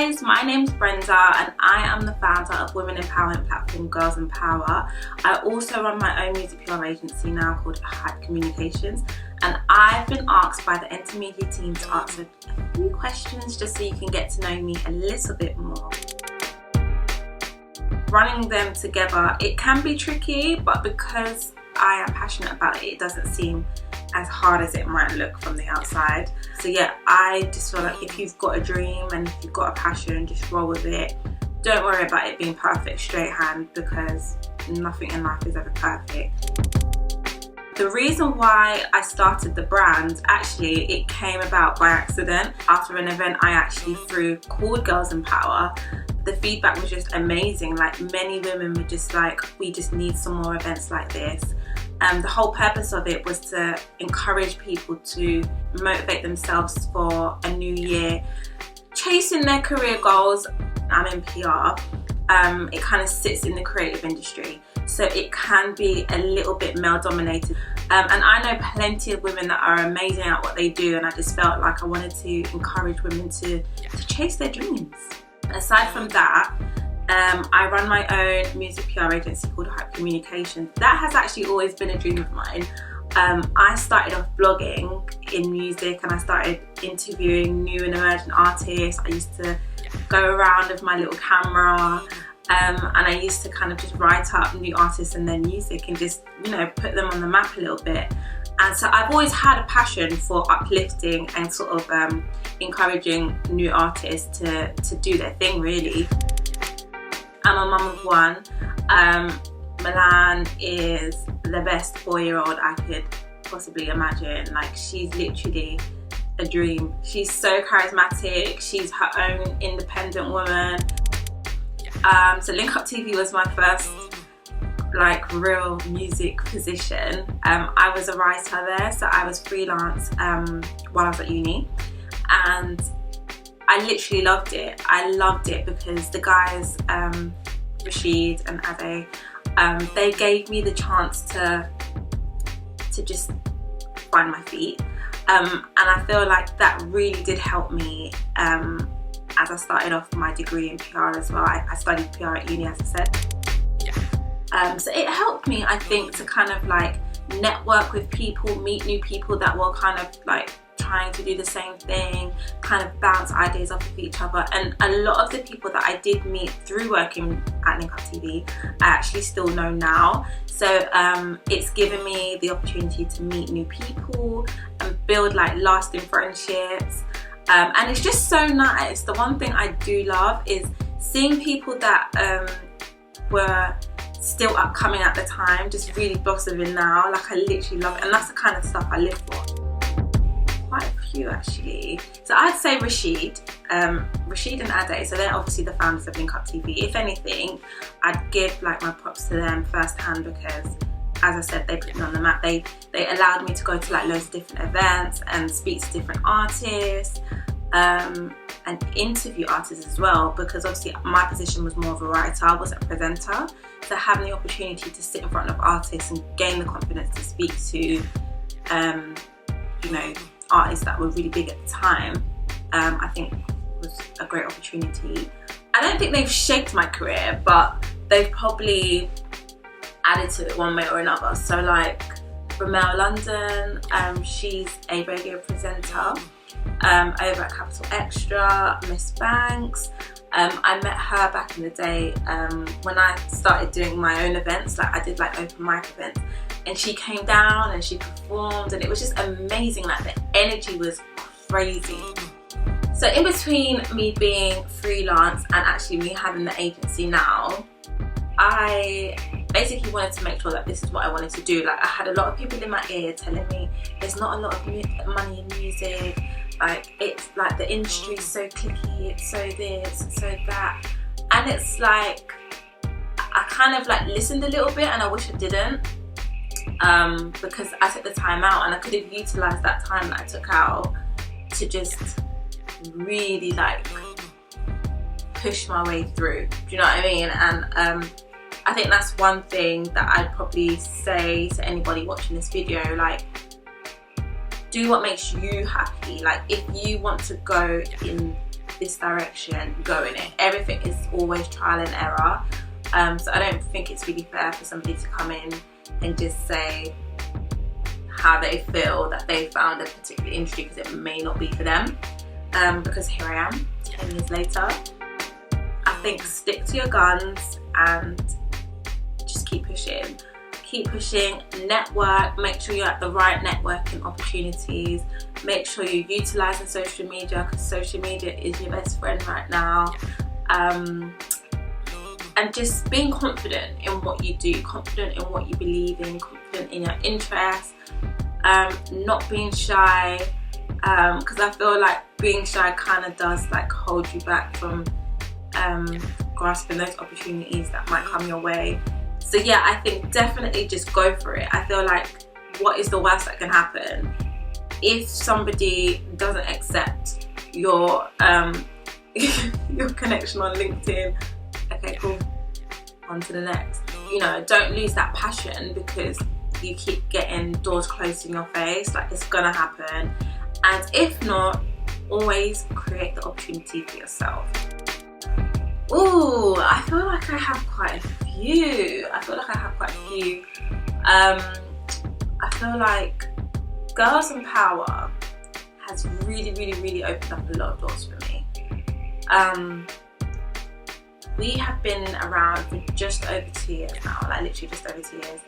guys, my name's Brenda and I am the founder of women empowerment platform Girls Empower. I also run my own music PR agency now called Untitled Communications, and I've been asked by the intermediate team to answer a few questions just so you can get to know me a little bit more. Running them together, it can be tricky, but because I am passionate about it, it doesn't seem as hard as it might look from the outside. So yeah, I just feel like if you've got a dream and if you've got a passion, just roll with it. Don't worry about it being perfect straight hand, because nothing in life is ever perfect. The reason why I started the brand, actually, it came about by accident. After an event I actually threw called Girls Empower, the feedback was just amazing. Like, many women were just like, we just need some more events like this. The whole purpose of it was to encourage people to motivate themselves for a new year, chasing their career goals. I'm in PR. It kind of sits in the creative industry, so it can be a little bit male dominated. And I know plenty of women that are amazing at what they do, and I just felt like I wanted to encourage women to chase their dreams. Aside from that, I run my own music PR agency called Untitled Communications. That has actually always been a dream of mine. I started off blogging in music and I started interviewing new and emerging artists. I used to go around with my little camera and I used to kind of just write up new artists and their music and just, you know, put them on the map a little bit. And so I've always had a passion for uplifting and sort of encouraging new artists to do their thing, really. I'm a mum of one. Milan is the best 4-year-old I could possibly imagine. Like, she's literally a dream. She's so charismatic. She's her own independent woman. So LINKUP TV was my first like real music position. I was a writer there, so I was freelance while I was at uni, and I literally loved it. I loved it because the guys, Rashid and Ade, they gave me the chance to just find my feet, and I feel like that really did help me as I started off my degree in PR as well. I studied PR at uni, as I said. So it helped me, I think, to kind of like network with people, meet new people that were kind of like trying to do the same thing, kind of bounce ideas off of each other. And a lot of the people that I did meet through working at LINKUP TV, I actually still know now. So it's given me the opportunity to meet new people and build like lasting friendships. And it's just so nice. The one thing I do love is seeing people that were still upcoming at the time just really blossoming now. Like, I literally love it, and that's the kind of stuff I live for. Quite a few actually. So I'd say Rashid and Ade, so they're obviously the founders of LINKUP TV. If anything, I'd give like my props to them firsthand, because as I said, they put me on the map. They allowed me to go to like loads of different events and speak to different artists and interview artists as well, because obviously my position was more of a writer, I wasn't a presenter. So having the opportunity to sit in front of artists and gain the confidence to speak to you know, artists that were really big at the time, I think was a great opportunity. I don't think they've shaped my career, but they've probably added to it one way or another. So like Ramel London, she's a radio presenter over at Capital Extra. Miss Banks, I met her back in the day when I started doing my own events. Like, I did like open mic events, and she came down and she performed, and it was just amazing. Like, the energy was crazy. So in between me being freelance and actually me having the agency now, I basically wanted to make sure that this is what I wanted to do. Like, I had a lot of people in my ear telling me there's not a lot of money in music, like it's like the industry's so cliquey, it's so this, so that. And it's like, I kind of like listened a little bit, and I wish I didn't, because I took the time out and I could have utilised that time that I took out to just really like push my way through. Do you know what I mean? And I think that's one thing that I'd probably say to anybody watching this video, like, do what makes you happy. Like, if you want to go in this direction, go in it. Everything is always trial and error. So I don't think it's really fair for somebody to come in and just say how they feel that they found a particular industry, because it may not be for them. Because here I am 10 years later. I think stick to your guns and just keep pushing. Keep pushing, network, make sure you're at the right networking opportunities. Make sure you're utilising social media, because social media is your best friend right now. And just being confident in what you do, confident in what you believe in, confident in your interests, not being shy, because I feel like being shy kind of does like hold you back from grasping those opportunities that might come your way. So yeah, I think definitely just go for it. I feel like, what is the worst that can happen? If somebody doesn't accept your your connection on LinkedIn, okay, cool, on to the next. You know, don't lose that passion because you keep getting doors closed in your face. Like, it's gonna happen. And if not, always create the opportunity for yourself. Ooh, I feel like I have quite a few. I feel like Girls in Power has really opened up a lot of doors for me. We have been around for just over 2 years now, like literally just over 2 years.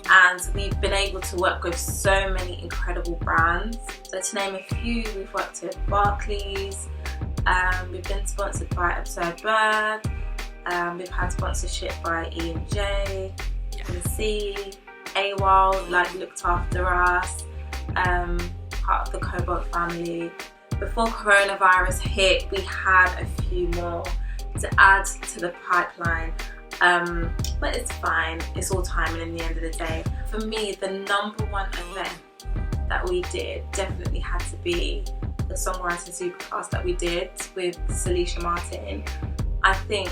And we've been able to work with so many incredible brands. So to name a few, we've worked with Barclays, we've been sponsored by Absurd Bird, we've had sponsorship by E&J, Tennessee, AWOL, like looked after us, part of the Cobalt family. Before coronavirus hit, we had a few more to add to the pipeline. But it's fine, it's all timing in the end of the day. For me, the number one event that we did definitely had to be the Songwriting Superclass that we did with Salisha Martin. I think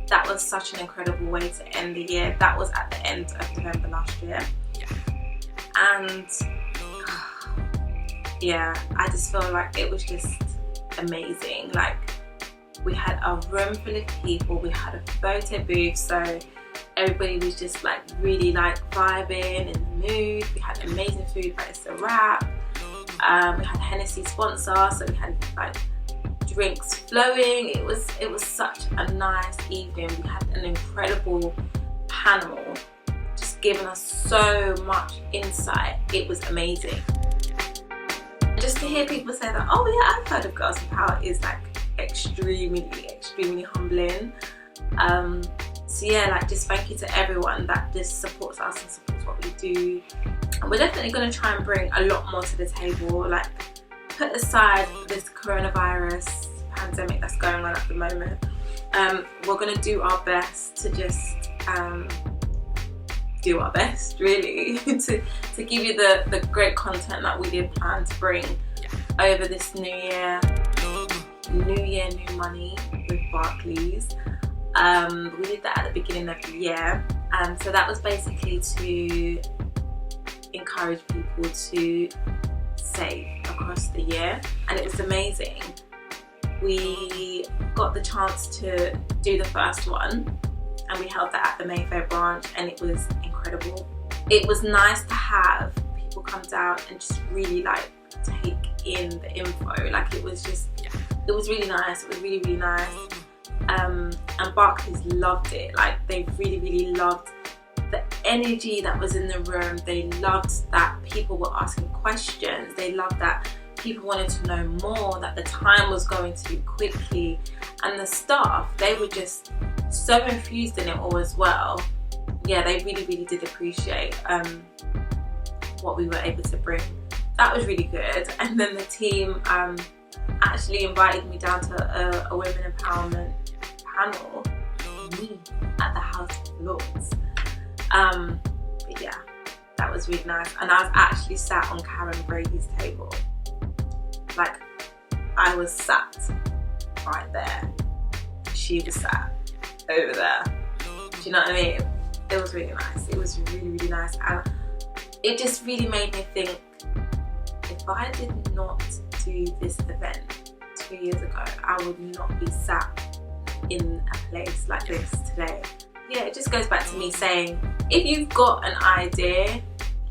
that was such an incredible way to end the year. That was at the end of November last year. And yeah, I just feel like it was just amazing. Like, we had a room full of people, we had a photo booth, so everybody was just like really like vibing in the mood. We had amazing food, but it's a wrap. We had Hennessy sponsor, so we had like drinks flowing. It was such a nice evening. We had an incredible panel, just giving us so much insight. It was amazing. Just to hear people say that, oh yeah, I've heard of Girls in Power, is like extremely humbling. So yeah, like, just thank you to everyone that just supports us and supports what we do. And we're definitely going to try and bring a lot more to the table. Like, put aside this coronavirus pandemic that's going on at the moment, we're going to do our best to just do our best, really, to give you the great content that we did plan to bring over this new year. New year, new money with Barclays. We did that at the beginning of the year. So that was basically to encourage people to save across the year, and it was amazing. We got the chance to do the first one, and we held that at the Mayfair branch, and it was incredible. It was nice to have people come down and just really like take in the info. Like, it was really nice. It was really nice. And Barclays loved it. Like, they really loved the energy that was in the room. They loved that people were asking questions. They loved that people wanted to know more, that the time was going too quickly. And the staff, they were just so infused in it all as well. Yeah, they really did appreciate what we were able to bring. That was really good. And then the team actually invited me down to a women empowerment panel at the House of Lords. But yeah, that was really nice. And I was actually sat on Karen Brady's table. Like, I was sat right there. She was sat over there. Do you know what I mean? It was really nice. It was really nice. And it just really made me think, if I did not do this event 2 years ago, I would not be sat in a place like this today. Yeah, it just goes back to me saying, if you've got an idea,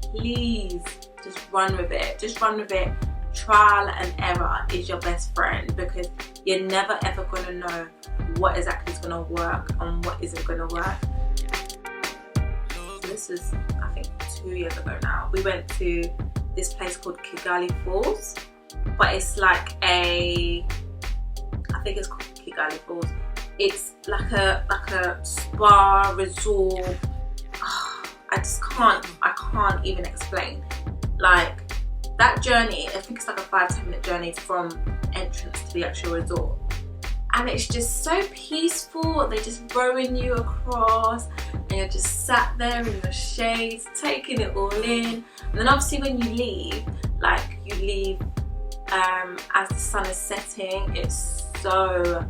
please just run with it. Just run with it. Trial and error is your best friend, because you're never ever going to know what exactly is going to work and what isn't going to work. So this is, I think, 2 years ago now. We went to this place called Kigali Falls, but it's like I think it's called Kigali Falls. It's like a spa resort. I can't even explain. Like, that journey, I think it's like a 5-10 minute journey from entrance to the actual resort. And it's just so peaceful. They're just rowing you across and you're just sat there in your shades, taking it all in. And then obviously when you leave, like you leave as the sun is setting, it's so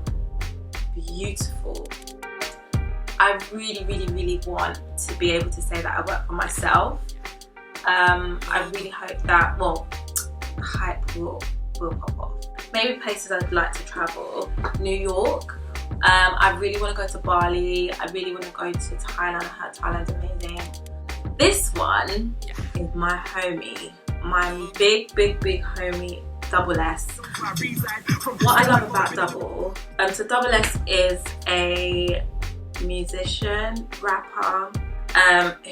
beautiful. I really, really, really want to be able to say that I work for myself. I really hope that, well, hype will pop off. Maybe places I'd like to travel: New York. I really want to go to Bali. I really want to go to Thailand. I heard Thailand's amazing. This one is my homie, my big homie, Double S. What I love about Double, so Double S is a musician, rapper,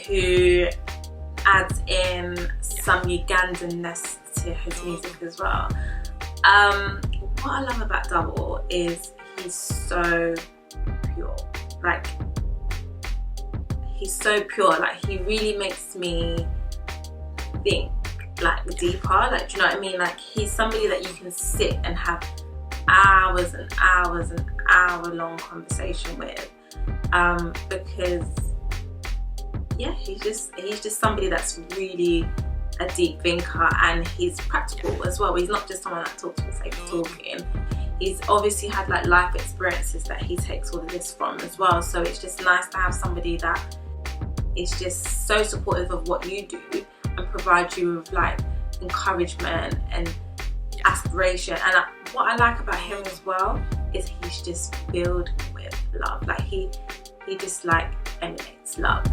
who adds in some Ugandanness to his music as well. What I love about Double is he's so pure. Like, he's so pure. Like, he really makes me think, like, deeper. Like, do you know what I mean? Like, he's somebody that you can sit and have hours and hours and hour long conversation with, because yeah, he's just somebody that's really a deep thinker, and he's practical as well. He's not just someone that talks for the sake of talking. He's obviously had like life experiences that he takes all of this from as well. So it's just nice to have somebody that is just so supportive of what you do and provide you with like encouragement and aspiration. And what I like about him as well is he's just filled with love. Like he just like emanates love.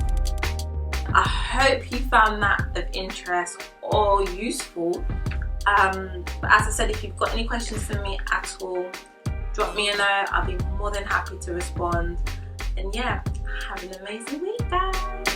I hope you found that of interest or useful. But as I said, if you've got any questions for me at all, drop me a note. I'll be more than happy to respond. And yeah, have an amazing week, guys.